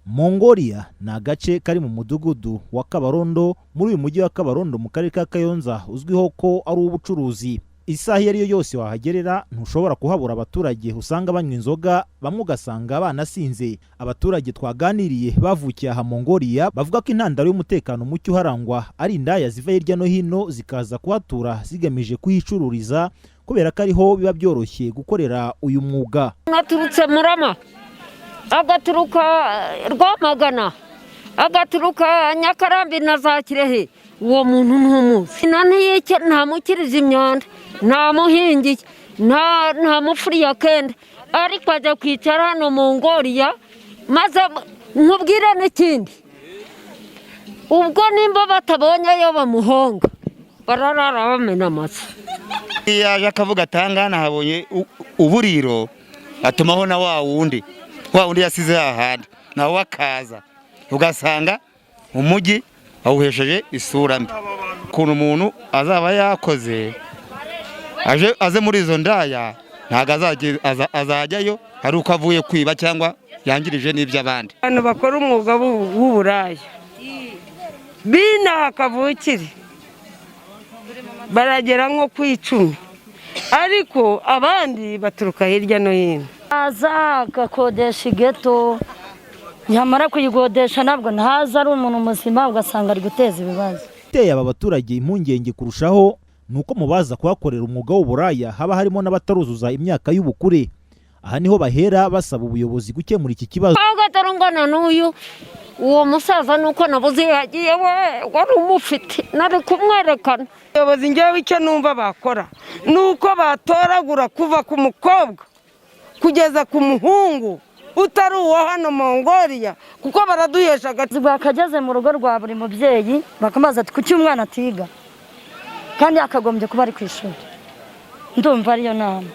Mongolia ni agace kari mu mudugudu wa Kabarondo muri uyu mujyi wa Kabarondo mu karere ka Kayonza uzwiho ko ari ubucuruzi. Isaha iyo ari yo yose wahagerera ntushobora kuhabura abaturage usanga banywa inzoga, bamwe ugasanga banasinze. Abaturage twaganiriye bavukiye aha Mongolia bavuga ko intandaro y'umutekano muke uharangwa ari indaya ziva hirya no hino zikaza kuhatura zigamije kuhicururiza kubera ko ariho biba byoroshye gukorera uyu mwuga. Naturutse Murama, agaturuka Rwamagana, agaturuka Nyakarambi na za Kirehe. Uwo muntu ntumuzi, nta mukiriza imyanda, nta muhingi, nta mufuriya kenda, ariko ajya kwicara hano Mongolia maze nkubwire n'ikindi, ubwo nimba batabonyeyo bamuhonga bararara bamena amase. Yaje akavuga atangana habonye uburiro atumaho na wa wundi yasize ahandi nawe akaza ugasanga umujyi awuhesheje isura mbi. Ukuntu umuntu azaba yakoze aze muri izo ndaya ntago azajyayo ari uko avuye kwiba cyangwa yangirije n'iby'abandi. Abantu bakora umwuga w'uburaya binaha kavukire baragera nko ku 10, ariko abandi baturuka hirya no hino. Aza agakodesha igeto, nyamara kuyigodesha nabwo ntaza ari umuntu muzima ugasanga ari guteza ibibazo. Iteye aba baturage impungenge kurushaho nuko mubaza kuhakorera umwuga w'uburaya haba harimo n'abataruzuza imyaka y'ubukure. Aha niho bahera basaba ubuyobozi gukemura iki kibazo. Agatarungana n'uyu uwo musaza nuko nabuze yagiye wari umufite nari kumwerekana. Ubuyobozi ngewe icyo numva bakora nuko batoragura kuva ku mukobwa kugeza ku muhungu utari uwo hano Mongolia, kuko baraduhesha bakageze mu rugo rwa buri mubyeyi bakamaza ati kuki umwana atiga kandi akagombye kuba ari ku ishuri. Ndumva ariyo nama.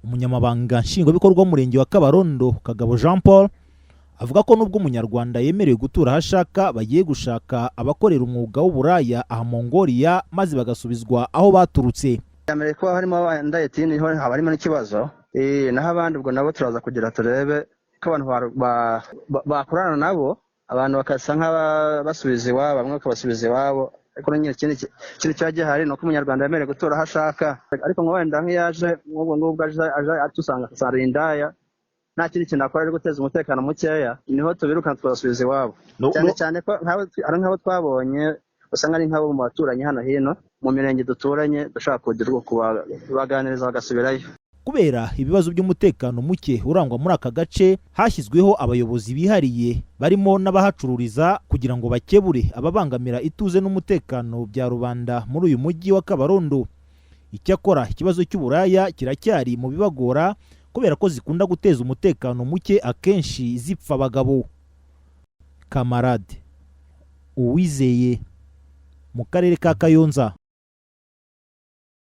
Umunyamabanga nshingwabikorwa w'umurenge wa Kabarondo Kagabo Jean Paul avuga ko nubwo umunyarwanda yemerewe gutura hashaka bagiye gushaka abakorera umwuga w'uburaya aha Mongolia maze bagasubizwa aho baturutse. Amerika harimo abandayeti niho habarimo n'ikibazo naho abandi ubwo nabo turaza kugira turebe ko abantu bakorana nabo, abantu bakasa nk'abasubiza iwabo, bamwe bakabasubiza iwabo. Ariko nyine ikindi cyagiye hari nuko umunyarwanda yemerewe gutura hashaka, ariko ngo wenda nk'iyaje n'ubwo aje atusanga sarindaya nta kindi kintu akora ari guteza umutekano mukeya, niho tubirukana twasubiza iwabo. Cyane ko ari nk'abo twabonye usanga ari nk'abo mu baturanyi hano hino mu mirenge duturanye dushaka kugira kubaganiriza bagasubirayo. Kubera ibibazo by'umutekano muke urangwa muri aka gace hashyizweho abayobozi bihariye barimo n'abahacururiza kugira ngo bakebure ababangamira ituze n'umutekano bya rubanda muri uyu mujyi wa Kabarondo. Icyakora ikibazo cy'uburaya kiracyari mu bibagora kubera ko zikunda guteza umutekano muke akenshi zipfa abagabo. Kamarade Uwizeye mu karere ka Kayonza.